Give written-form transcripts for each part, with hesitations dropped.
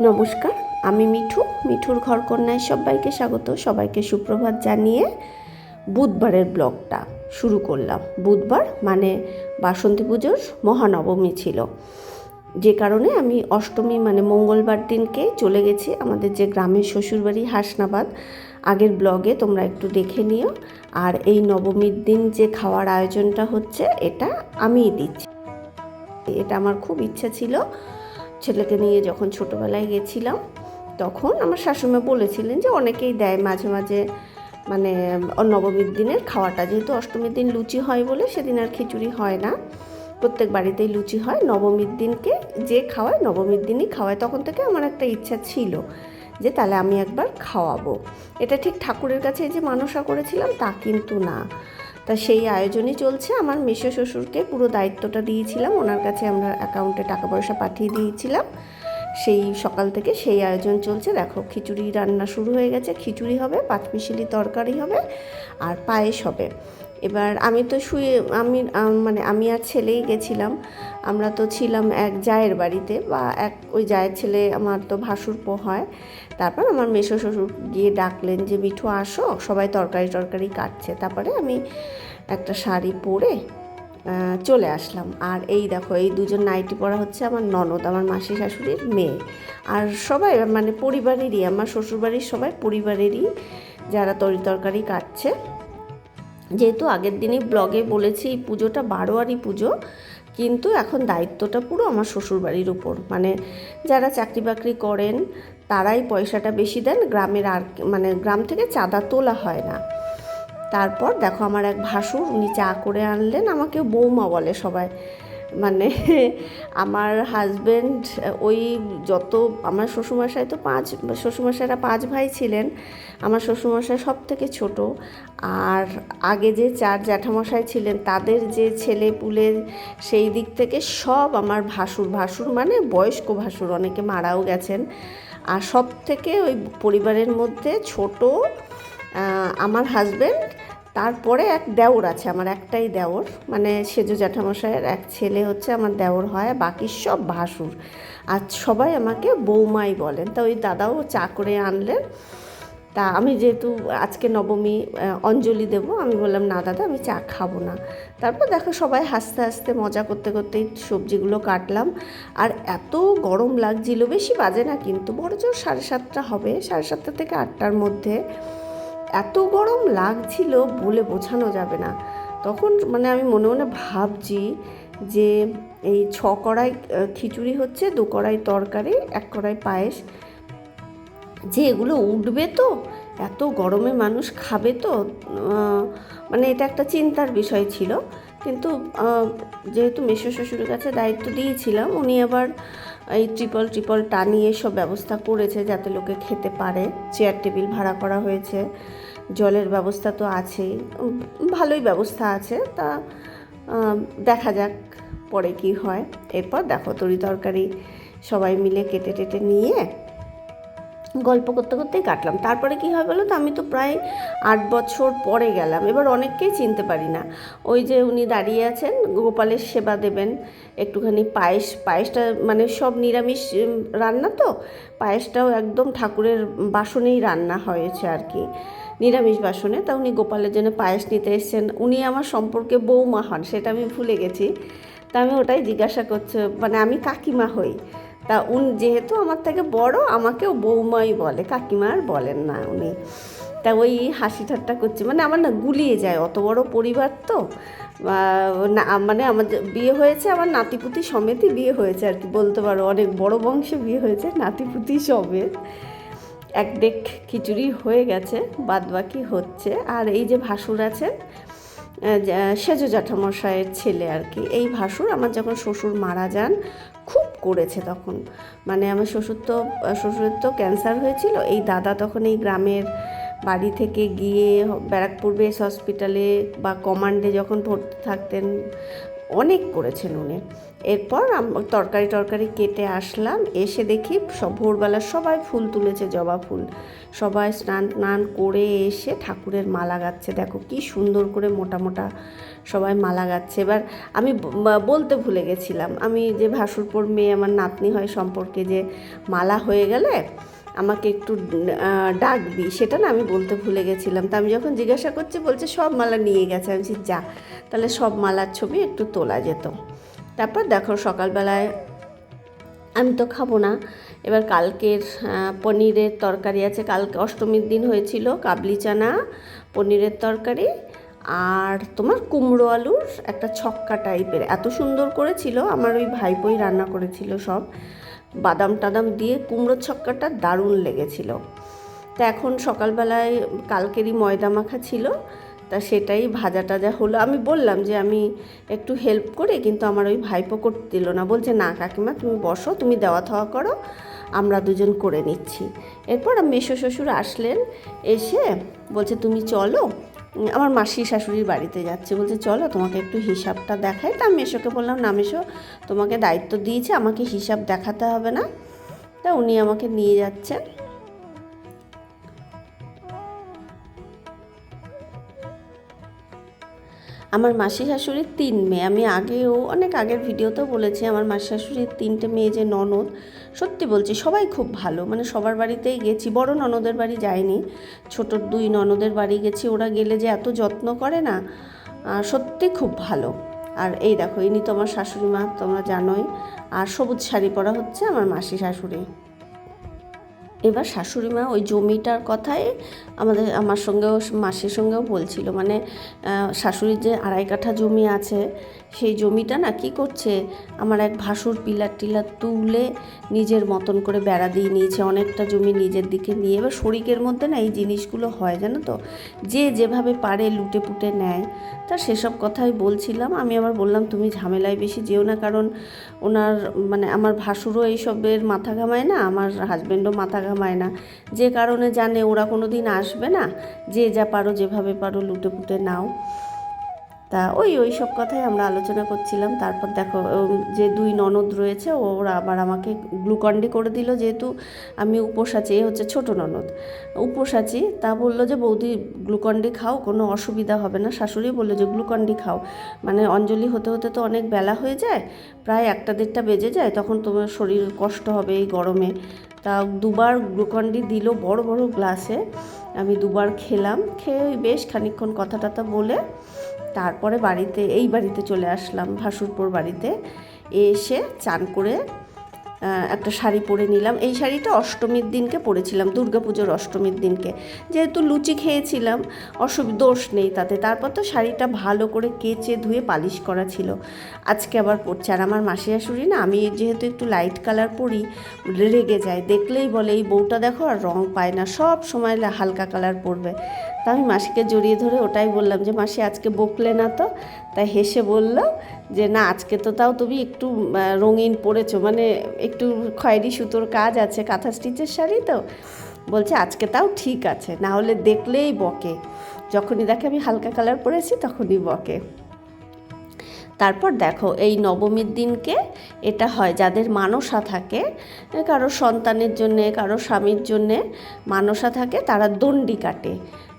নমস্কার, আমি মিঠুর ঘরকন্যায় সবাইকে স্বাগত। সবাইকে সুপ্রভাত জানিয়ে বুধবারের ব্লগটা শুরু করলাম। বুধবার মানে বাসন্তী পুজোর মহানবমী ছিল, যে কারণে আমি অষ্টমী মানে মঙ্গলবার দিনকে চলে গেছি আমাদের যে গ্রামের শ্বশুরবাড়ি হাসনাবাদ। আগের ব্লগে তোমরা একটু দেখে নিও। আর এই নবমীর দিন যে খাওয়ার আয়োজনটা হচ্ছে এটা আমিই দিচ্ছি। এটা আমার খুব ইচ্ছা ছিল। ছেলেকে নিয়ে যখন ছোটোবেলায় গেছিলাম তখন আমার শাশুড়ি বলেছিলেন যে অনেকেই দেয় মাঝে মাঝে, মানে নবমীর দিনের খাওয়াটা, যেহেতু অষ্টমীর দিন লুচি হয় বলে সেদিন আর খিচুড়ি হয় না, প্রত্যেক বাড়িতেই লুচি হয়। নবমীর দিনকে যে খাওয়ায় নবমীর দিনই খাওয়ায়। তখন থেকে আমার একটা ইচ্ছা ছিল যে তাহলে আমি একবার খাওয়াবো। এটা ঠিক ঠাকুরের কাছে যে মানসা করেছিলাম তা কিন্তু না। তা সেই আয়োজনই চলছে। আমার মেসো শ্বশুরকে পুরো দায়িত্বটা দিয়েছিলাম, ওনার কাছে আমরা অ্যাকাউন্টে টাকা পয়সা পাঠিয়ে দিয়েছিলাম। সেই সকাল থেকে সেই আয়োজন চলছে। দেখো খিচুড়ি রান্না শুরু হয়ে গেছে। খিচুড়ি হবে, পাঁচমিশালি তরকারি হবে আর পায়েস হবে। এবার আমি তো মানে আমি আর ছেলেই গেছিলাম। আমরা তো ছিলাম এক জায়ের বাড়িতে, বা ওই জায়ের ছেলে আমার তো ভাসুরপো হয়। তারপর আমার মেসো শ্বশুর গিয়ে ডাকলেন যে মিঠু আসো, সবাই তরকারি কাটছে। তারপরে আমি একটা শাড়ি পরে চলে আসলাম। আর এই দেখো এই দুজন নাইটি পরা হচ্ছে আমার ননদ, আমার মাসি শাশুড়ির মেয়ে। আর সবাই মানে পরিবারেরই, আমার শ্বশুরবাড়ির সবাই পরিবারেরই যারা তরকারি কাটছে। যেহেতু আগের দিনই ব্লগে বলেছি এই পুজোটা বারোয়ারি পুজো, কিন্তু এখন দায়িত্বটা পুরো আমার শ্বশুরবাড়ির উপর। মানে যারা চাকরি বাকরি করেন তারাই পয়সাটা বেশি দেন, গ্রামের আর মানে গ্রাম থেকে চাঁদা তোলা হয় না। তারপর দেখো আমার এক ভাসুর, উনি চা করে আনলেন, আমাকে বৌমা বলে সবাই। মানে আমার হাজব্যান্ড ওই যত আমার শ্বশুরমশাই তো শ্বশুরমশাইরা 5 ভাই ছিলেন, আমার শ্বশুরমশাই সব থেকে ছোট। আর আগে যে 4 জ্যাঠামশাই ছিলেন তাদের যে ছেলে পুলে, সেই দিক থেকে সব আমার ভাসুর মানে বয়স্ক ভাসুর, অনেকে মারাও গেছেন। আর সব থেকে ওই পরিবারের মধ্যে ছোট আমার হাজব্যান্ড। তারপরে এক দেওর আছে, আমার একটাই দেওর, মানে সেজো জ্যাঠামশাইয়ের এক ছেলে হচ্ছে আমার দেওর হয়, বাকি সব ভাসুর। আর সবাই আমাকে বৌমাই বলেন। তা ওই দাদাও চা করে আনলেন। তা আমি যেহেতু আজকে নবমী অঞ্জলি দেব, আমি বললাম না দাদা আমি চা খাবো না। তারপর দেখো সবাই হাসতে হাসতে মজা করতে করতেই সবজিগুলো কাটলাম। আর এত গরম লাগছিল, বেশি বাজে না কিন্তু, বড়জোর 7:30 হবে, 7:30 থেকে 8টার মধ্যে। এত গরম লাগছিল বলে বোঝানো যাবে না। তখন মানে আমি মনে মনে ভাবছি যে এই 6 কড়াই খিচুড়ি হচ্ছে, 2 কড়াই তরকারি, 1 কড়াই পায়েস, যে এগুলো উঠবে তো, এত গরমে মানুষ খাবে তো, মানে এটা একটা চিন্তার বিষয় ছিল। কিন্তু যেহেতু মেসো শ্বশুরের কাছে দায়িত্ব দিয়েছিলাম, উনি আবার এই ট্রিপল টানিয়ে সব ব্যবস্থা করেছে যাতে লোকে খেতে পারে। চেয়ার টেবিল ভাড়া করা হয়েছে, জলের ব্যবস্থা তো আছেই, ভালোই ব্যবস্থা আছে। তা দেখা যাক পরে কি হয়। এরপর দেখো তরকারি সবাই মিলে কেটে টেটে নিয়ে গল্প করতে করতেই কাটলাম। তারপরে কী হয় বলো তো, আমি তো প্রায় 8 বছর পরে গেলাম। এবার অনেককেই চিনতে পারি না। ওই যে উনি দাঁড়িয়ে আছেন, গোপালের সেবা দেবেন, একটুখানি পায়েসটা মানে সব নিরামিষ রান্না তো, পায়েসটাও একদম ঠাকুরের বাসনেই রান্না হয়েছে আর কি, নিরামিষ বাসনে। তা উনি গোপালের জন্য পায়েস নিতে এসেছেন। উনি আমার সম্পর্কে বৌমা হন, সেটা আমি ভুলে গেছি। তা আমি ওটাই জিজ্ঞাসা করছি, মানে আমি কাকিমা হই। তা যেহেতু আমার থেকে বড়, আমাকেও বৌমাই বলে, কাকিমা আর বলেন না উনি। তা ওই হাসি ঠাট্টা করছে, মানে আমার না গুলিয়ে যায়, অত বড় পরিবার তো। না মানে আমার বিয়ে হয়েছে, আমার নাতিপুতি সমেতই বিয়ে হয়েছে আর কি বলতে পারো, অনেক বড় বংশে বিয়ে হয়েছে, নাতিপুতি সমেত। 1 ডেক খিচুড়ি হয়ে গেছে, বাদ বাকি হচ্ছে। আর এই যে ভাসুর আছেন, সেজো জ্যাঠামশাইয়ের ছেলে আর কি, এই ভাসুর আমার যখন শ্বশুর মারা যান খুব করেছে তখন। মানে আমার শ্বশুরের তো ক্যান্সার হয়েছিল। এই দাদা তখন এই গ্রামের বাড়ি থেকে গিয়ে ব্যারাকপুর বেস হসপিটালে বা কমান্ডে যখন ভর্তি থাকতেন, অনেক করেছেন উনি। এরপর তরকারি কেটে আসলাম, এসে দেখি সব ভোরবেলা সবাই ফুল তুলেছে, জবা ফুল। সবাই স্নান করে এসে ঠাকুরের মালা গাচ্ছে। দেখো কি সুন্দর করে মোটা মোটা সবাই মালা গাচ্ছে। এবার আমি বলতে ভুলে গেছিলাম, আমি যে ভাসুরপোর মেয়ে আমার নাতনি হয় সম্পর্কে, যে মালা হয়ে গেলে আমাকে একটু ডাকবি, সেটা না আমি বলতে ভুলে গেছিলাম। তা আমি যখন জিজ্ঞাসা করছি বলছে সব মালা নিয়ে গেছে। আমি বলছি যা, তাহলে সব মালার ছবি একটু তোলা যেত। তারপর দেখো সকালবেলায় আমি তো খাবো না, এবার কালকের পনিরের তরকারি আছে, কালকে অষ্টমীর দিন হয়েছিল কাবলি চানা, পনিরের তরকারি, আর তোমার কুমড়ো আলুর একটা ছক্কা টাইপের, এত সুন্দর করেছিল আমার ওই ভাইপোই রান্না করেছিল সব, বাদাম টাদাম দিয়ে কুমড়োর ছক্কাটা দারুণ লেগেছিল। তা এখন সকালবেলায় কালকেরই ময়দা মাখা ছিল, তা সেটাই ভাজা টাজা হলো। আমি বললাম যে আমি একটু হেল্প করি, কিন্তু আমার ওই ভাইপো করতে দিল না, বলছে না কাকিমা তুমি বসো, তুমি দেওয়া থাওয়া করো, আমরা দুজন করে নিচ্ছি। এরপর মেসো শ্বশুর আসলেন, এসে বলছে তুমি চলো, আমার মাসি শাশুড়ির বাড়িতে যাচ্ছে, বলছে চলো তোমাকে একটু হিসাবটা দেখাই। তা আমি মেসোকে বললাম না মেসো, তোমাকে দায়িত্ব দিয়েছে, আমাকে হিসাব দেখাতে হবে না। তা উনি আমাকে নিয়ে যাচ্ছেন। আমার মাসি শাশুড়ির 3 মেয়ে, আমি আগেও অনেক আগের ভিডিওতেও বলেছি আমার মাসি শাশুড়ির 3টে মেয়ে যে ননদ, সত্যি বলছি সবাই খুব ভালো, মানে সবার বাড়িতেই গেছি, বড় ননদের বাড়ি যাইনি, ছোট 2 ননদের বাড়ি গেছি, ওরা গেলে যে এত যত্ন করে না, সত্যি খুব ভালো। আর এই দেখো ইনি তো আমার শাশুড়ি মা, তোমরা জানোই, আর সবুজ শাড়ি পরা হচ্ছে আমার মাসি শাশুড়ি। এবার শাশুড়ি মা ওই জমিটার কথাই আমার সঙ্গেও মাসির সঙ্গেও বলছিল, মানে শাশুড়ির যে 2.5 কাঠা জমি আছে, সেই জমিটা না কী করছে, আমার এক ভাসুর পিলার টিলার তুলে নিজের মতন করে বেড়া দিয়ে নিয়েছে, অনেকটা জমি নিজের দিকে নিয়ে। এবার শরিকের মধ্যে না এই জিনিসগুলো হয় জানো তো, যে যেভাবে পারে লুটে পুটে নেয়। তা সেসব কথাই বলছিলাম। আমি আবার বললাম তুমি ঝামেলায় বেশি যেও না, কারণ ওনার মানে আমার ভাসুরও এইসবের মাথা ঘামায় না, আমার হাজব্যান্ডও মাথা ঘামায় না, যে কারণে জানে ওরা কোনো দিন আসবে না, যে যা পারো যেভাবে পারো লুটে পুটে নাও। তা ওই সব কথাই আমরা আলোচনা করছিলাম। তারপর দেখো যে 2 ননদ রয়েছে, ওরা আবার আমাকে গ্লুকন্ডি করে দিল, যেহেতু আমি উপোস আছি, এ হচ্ছে ছোটো ননদ, উপোস আছি। তা বললো যে বৌদি গ্লুকন্ডি খাও, কোনো অসুবিধা হবে না। শাশুড়ি বললো যে গ্লুকন্ডি খাও, মানে অঞ্জলি হতে হতে তো অনেক বেলা হয়ে যায়, প্রায় 1টা-1.5টা বেজে যায়, তখন তোমার শরীর কষ্ট হবে এই গরমে। তা 2বার গ্লুকন্ডি দিল বড় বড় গ্লাসে, আমি 2বার খেলাম, খেয়ে বেশ খানিকক্ষণ কথা টথা বলে তারপরে এই বাড়িতে চলে আসলাম, ভাসুরপুর বাড়িতে। এসে চান করে একটা শাড়ি পরে নিলাম। এই শাড়িটা অষ্টমীর দিনকে পরেছিলাম, দুর্গাপুজোর অষ্টমীর দিনকে, যেহেতু লুচি খেয়েছিলাম, দোষ নেই তাতে। তারপর তো শাড়িটা ভালো করে কেচে ধুয়ে পালিশ করা ছিল, আজকে আবার পরছে। আর আমার মাসি শাশুড়ি না, আমি যেহেতু একটু লাইট কালার পরি, রেগে যায়, দেখলেই বলে এই বউটা দেখো আর রং পায় না, সব সময় হালকা কালার পরবে। তা আমি মাসিকে জড়িয়ে ধরে ওটাই বললাম যে মাসি আজকে বকলে না তো? তাই হেসে বলল যে না আজকে তো তাও তুমি একটু রঙিন পরেছো, মানে একটু খয়েরি সুতোর কাজ আছে, কাঁথা স্টিচের শাড়ি তো, বলছে আজকে তাও ঠিক আছে, না হলে দেখলেই বকে, যখনই দেখে আমি হালকা কালার পরেছি তখনই বকে। তারপর দেখো এই নবমীর দিনকে এটা হয় যাদের মানসা থাকে, কারো সন্তানের জন্যে, কারো স্বামীর জন্যে মানসা থাকে, তারা দণ্ডি কাটে,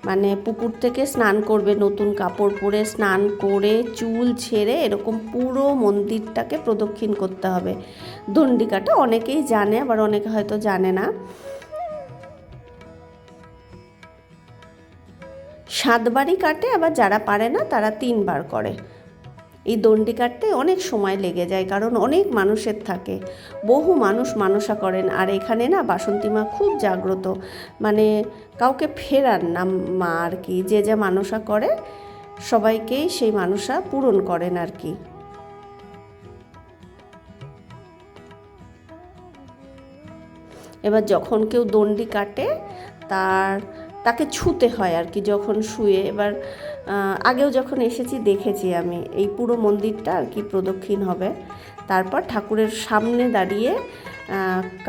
মানে পুকুর থেকে স্নান করবে, নতুন কাপড় পরে স্নান করে চুল ছেড়ে এরকম পুরো মন্দিরটাকে প্রদক্ষিণ করতে হবে। দণ্ডি কাটা অনেকেই জানে, আবার অনেকে হয়তো জানে না। 7 বারই কাটে, আবার যারা পারে না তারা 3 বার করে। এই দণ্ডি কাটতে অনেক সময় লেগে যায়, কারণ অনেক মানুষের থাকে, বহু মানুষ মানসা করেন। আর এখানে না বাসন্তী মা খুব জাগ্রত, মানে কাউকে ফেরান না মা আর কি, যে যা মানসা করে সবাইকেই সেই মানসা পূরণ করেন আর কি। এবার যখন কেউ দণ্ডি কাটে তাকে ছুতে হয় আর কি, যখন শুয়ে। এবার আগেও যখন এসেছি দেখেছি আমি, এই পুরো মন্দিরটা আর কি প্রদক্ষিণ হবে। তারপর ঠাকুরের সামনে দাঁড়িয়ে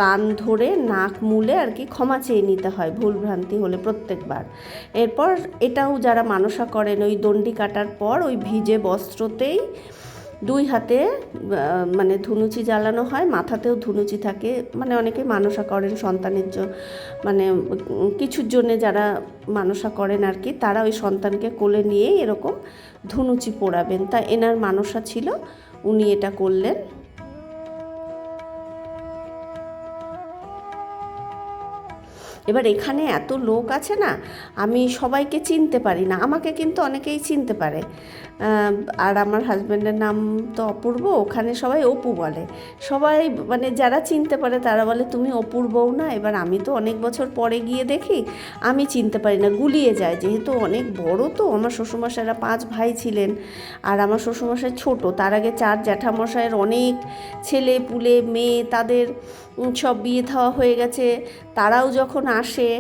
কান ধরে নাক মুলে আর কি ক্ষমা চেয়ে নিতে হয় ভুল ভ্রান্তি হলে প্রত্যেকবার। এরপর এটাও যারা মানসা করেন, ওই দণ্ডি কাটার পর ওই ভিজে বস্ত্রতেই দুই হাতে মানে ধুনুচি জ্বালানো হয়, মাথাতেও ধুনুচি থাকে, মানে অনেকে মানসা করেন সন্তানের জন্য, মানে কিছুর জন্যে যারা মানসা করেন আর কি, তারা ওই সন্তানকে কোলে নিয়েই এরকম ধুনুচি পোড়াবেন। তা এনার মানসা ছিল, উনি এটা করলেন। এবার এখানে এত লোক আছে না, আমি সবাইকে চিনতে পারি না, আমাকে কিন্তু অনেকেই চিনতে পারে। আর আমার হাজব্যান্ডের নাম তো অপূর্ব, ওখানে সবাই অপু বলে। সবাই মানে যারা চিনতে পারে তারা বলে তুমি অপুর বউ না। এবার আমি তো অনেক বছর পরে গিয়ে দেখি আমি চিনতে পারি না, গুলিয়ে যায়, যেহেতু অনেক বড় তো। আমার শ্বশুরমশাইরা 5 ভাই ছিলেন, আর আমার শ্বশুরমশাই ছোট, তার আগে 4 জ্যাঠামশাইয়ের অনেক ছেলে পুলে মেয়ে, তাদের সব বিয়ে থাওয়া হয়ে গেছে। তারাও যখন আসে,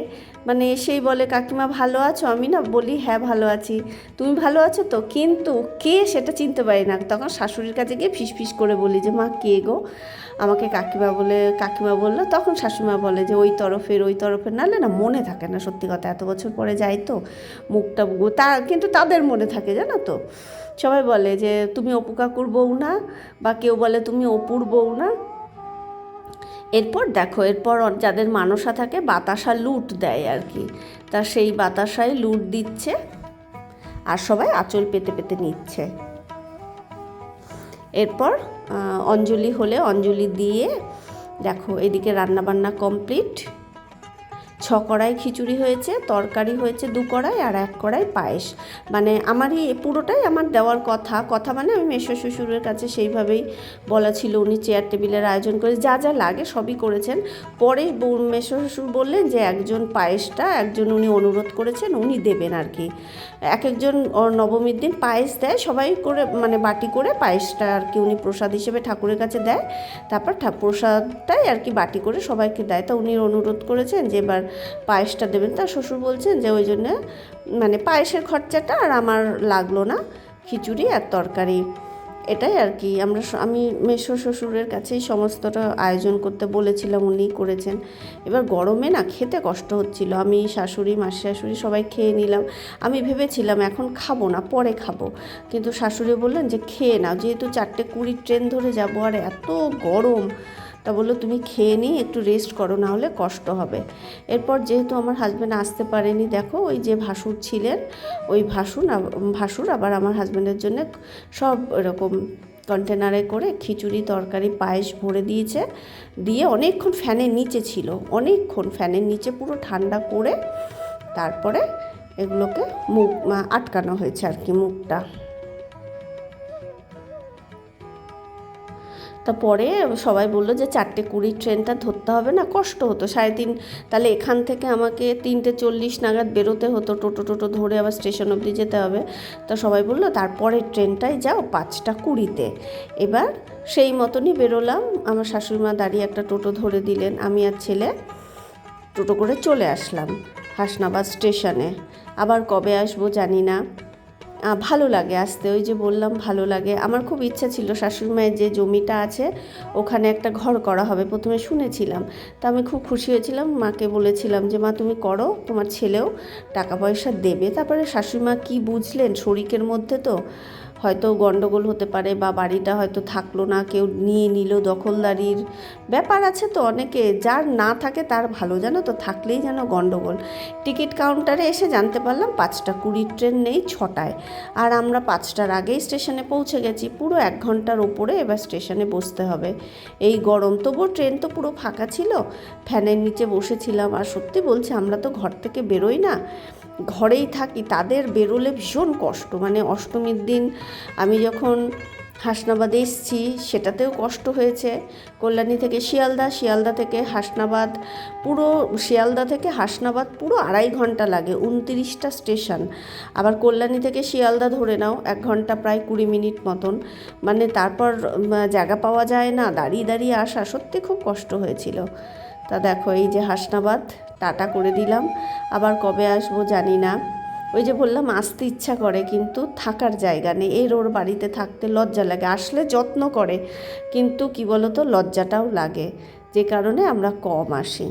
মানে এসেই বলে কাকিমা ভালো আছো? আমি না বলি হ্যাঁ ভালো আছি, তুমি ভালো আছো তো? কিন্তু কে সেটা চিনতে পারি না। তখন শাশুড়ির কাছে গিয়ে ফিস করে বলি যে মা কে গো? আমাকে কাকিমা বললো। তখন শাশুড়িমা বলে যে ওই তরফের, নাহলে না মনে থাকে না, সত্যি কথা, এত বছর পরে যাই তো মুখটা কিন্তু তাদের মনে থাকে, জানো তো। সবাই বলে যে তুমি অপু কাকুর বউ না, বা কেউ বলে তুমি অপুর বউ না। এরপর দেখো, এরপর যাদের মানসা থাকে বাতাসা লুট দেয় আর কি, তা সেই বাতাসায় লুট দিচ্ছে, আর সবাই আঁচল পেতে পেতে নিচ্ছে। এরপর অঞ্জলি হলে অঞ্জলি দিয়ে দেখো এদিকে রান্নাবান্না কমপ্লিট। 6 কড়াই খিচুড়ি হয়েছে, তরকারি হয়েছে 2 কড়াই, আর 1 কড়াই পায়েস। মানে আমারই পুরোটাই আমার দেওয়ার কথা মানে আমি মেসো শ্বশুরের কাছে সেইভাবেই বলা ছিল, উনি চেয়ার টেবিলের আয়োজন করে যা যা লাগে সবই করেছেন। পরে মেসো শ্বশুর বললেন যে একজন উনি অনুরোধ করেছেন, উনি দেবেন আর কি। একজন নবমীর দিন পায়েস দেয়, সবাই করে মানে বাটি করে পায়েসটা আর কি উনি প্রসাদ হিসেবে ঠাকুরের কাছে দেয়। তারপর প্রসাদটাই আর কি বাটি করে সবাইকে দেয়। তা উনি অনুরোধ করেছেন যে এবার পায়েসটা দেবেন। তা শ্বশুর বলছেন যে ওই জন্যে মানে পায়েসের খরচাটা আর আমার লাগলো না, খিচুড়ি আর তরকারি এটাই আর কি। আমি মেসো শ্বশুরের কাছেই সমস্তটা আয়োজন করতে বলেছিলাম, উনি করেছেন। এবার গরমে না খেতে কষ্ট হচ্ছিল, আমি শাশুড়ি মাসি শাশুড়ি সবাই খেয়ে নিলাম। আমি ভেবেছিলাম এখন খাবো না, পরে খাবো, কিন্তু শাশুড়ি বললেন যে খেয়ে নাও, যেহেতু 4:20 ট্রেন ধরে যাবো, আর এত গরম। তা বললো তুমি খেয়ে নিই, একটু রেস্ট করো, না হলে কষ্ট হবে। এরপর যেহেতু আমার হাজব্যান্ড আসতে পারেনি, দেখো ওই যে ভাসুর ছিলেন, ওই ভাসুর আবার আমার হাজব্যান্ডের জন্য সব এরকম কন্টেনারে করে খিচুড়ি তরকারি পায়েস ভরে দিয়েছে। দিয়ে অনেকক্ষণ ফ্যানের নিচে ছিল, অনেকক্ষণ ফ্যানের নিচে পুরো ঠান্ডা করে তারপরে এগুলোকে মুখ আটকানো হয়েছে আর কি, মুখটা। তারপরে সবাই বললো যে 4:20 ট্রেনটা ধরতে হবে না, কষ্ট হতো 3:30, তাহলে এখান থেকে আমাকে 3:40 নাগাদ বেরোতে হতো, টোটো ধরে আবার স্টেশন অবধি যেতে হবে। তো সবাই বললো তারপরে ট্রেনটাই যাও 5:20-তে। এবার সেই মতনই বেরোলাম, আমার শাশুড়িমা দাঁড়িয়ে একটা টোটো ধরে দিলেন, আমি আর ছেলে টোটো করে চলে আসলাম হাসনাবাদ স্টেশনে। আবার কবে আসবো জানি না, ভালো লাগে আসতে, ওই যে বললাম ভালো লাগে। আমার খুব ইচ্ছা ছিল শাশুড়ি মায়ের যে জমিটা আছে ওখানে একটা ঘর করা হবে, প্রথমে শুনেছিলাম। তা আমি খুব খুশি হয়েছিলাম, মাকে বলেছিলাম যে মা তুমি করো, তোমার ছেলেও টাকা পয়সা দেবে। তারপরে শাশুড়ি মা কী বুঝলেন, শরিকের মধ্যে তো হয়তো গন্ডগোল হতে পারে, বা বাড়িটা হয়তো থাকলো না, কেউ নিয়ে নিল, দখলদারির ব্যাপার আছে তো অনেকে, যার না থাকে তার ভালো, জানো তো, থাকলেই যেন গন্ডগোল। টিকিট কাউন্টারে এসে জানতে পারলাম 5:20 ট্রেন নেই, 6টায়। আর আমরা 5টার আগেই স্টেশনে পৌঁছে গেছি, পুরো 1 ঘন্টার ওপরে এবার স্টেশনে বসতে হবে। এই গরম, তবুও ট্রেন তো পুরো ফাঁকা ছিল, ফ্যানের নিচে বসেছিলাম। আর সত্যি বলছি, আমরা তো ঘর থেকে বেরোই না, ঘরেই থাকি, তাদের বেরোলে ভীষণ কষ্ট। মানে অষ্টমীর দিন আমি যখন হাসনাবাদে এসেছি সেটাতেও কষ্ট হয়েছে। কল্যাণী থেকে শিয়ালদা থেকে হাসনাবাদ, শিয়ালদা থেকে হাসনাবাদ পুরো 2.5 ঘন্টা লাগে, 29টা স্টেশন। আবার কল্যাণী থেকে শিয়ালদা ধরে নাও 1 ঘন্টা প্রায় 20 মিনিট মতন। মানে তারপর জায়গা পাওয়া যায় না, দাঁড়িয়ে আসা, সত্যি খুব কষ্ট হয়েছিল। তা দেখো এই যে হাসনাবাদ, টাটা করে দিলাম, আবার কবে আসবো জানি না। ওই যে বললাম আসতে ইচ্ছা করে, কিন্তু থাকার জায়গা নেই। ওর বাড়িতে থাকতে লজ্জা লাগে, আসলে যত্ন করে, কিন্তু কি বলতো লজ্জাটাও লাগে, যে কারণে আমরা কম আসি।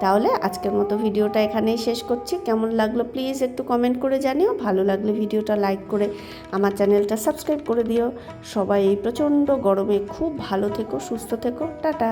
তাহলে আজকের মতো ভিডিওটা এখানেই শেষ করছি। কেমন লাগলো প্লিজ একটু কমেন্ট করে জানিও, ভালো লাগলে ভিডিওটা লাইক করে আমার চ্যানেলটা সাবস্ক্রাইব করে দিও। সবাই এই প্রচণ্ড গরমে খুব ভালো থেকো, সুস্থ থেকো, টাটা।